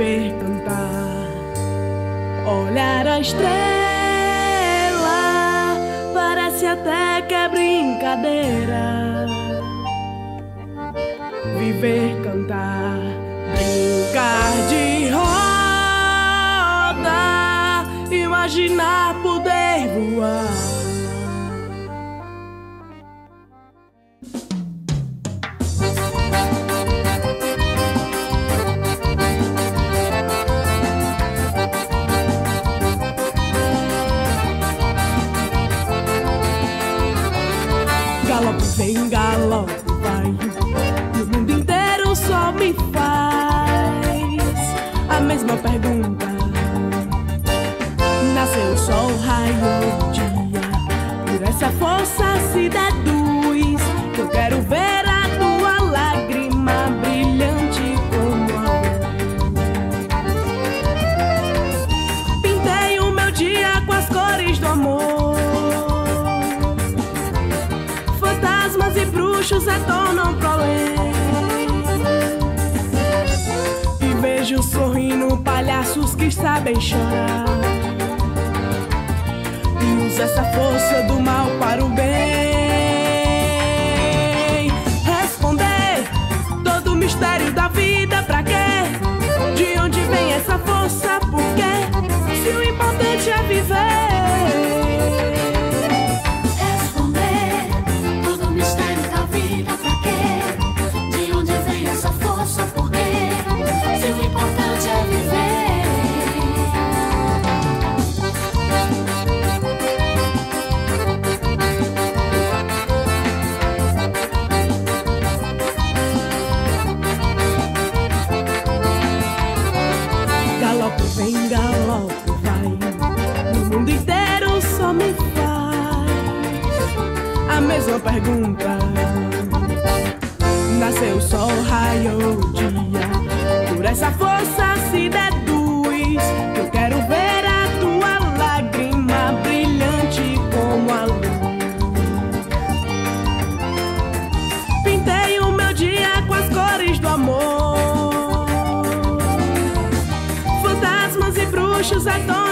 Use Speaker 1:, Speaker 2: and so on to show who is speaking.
Speaker 1: viver, cantar, olhar a estrela, parece até que é brincadeira. Viver, cantar, brincar de roda, imaginar poder voar. Galope vem, galope vai, o mundo inteiro só me faz a mesma pergunta. Nasceu o sol, raiou o dia, por essa força se deduz que eu quero ver a tua lágrima brilhante como a luz. Pintei o meu dia com as cores do amor, fantasmas e bruxos retornam pro além, e vejo sorrindo palhaços que sabem chorar, e usa essa força do mal para o bem. Responder todo o mistério da vida, pra quê? De onde vem essa força? Por quê? Se o importante é viver. Galope vem, galope vai, o mundo inteiro só me faz a mesma pergunta. Nasceu o sol, raiou o dia, por essa força se deduz que eu quero ver a tua lágrima brilhante como a luz. Pintei o meu dia com as cores do amor, fantasmas e bruxos retornam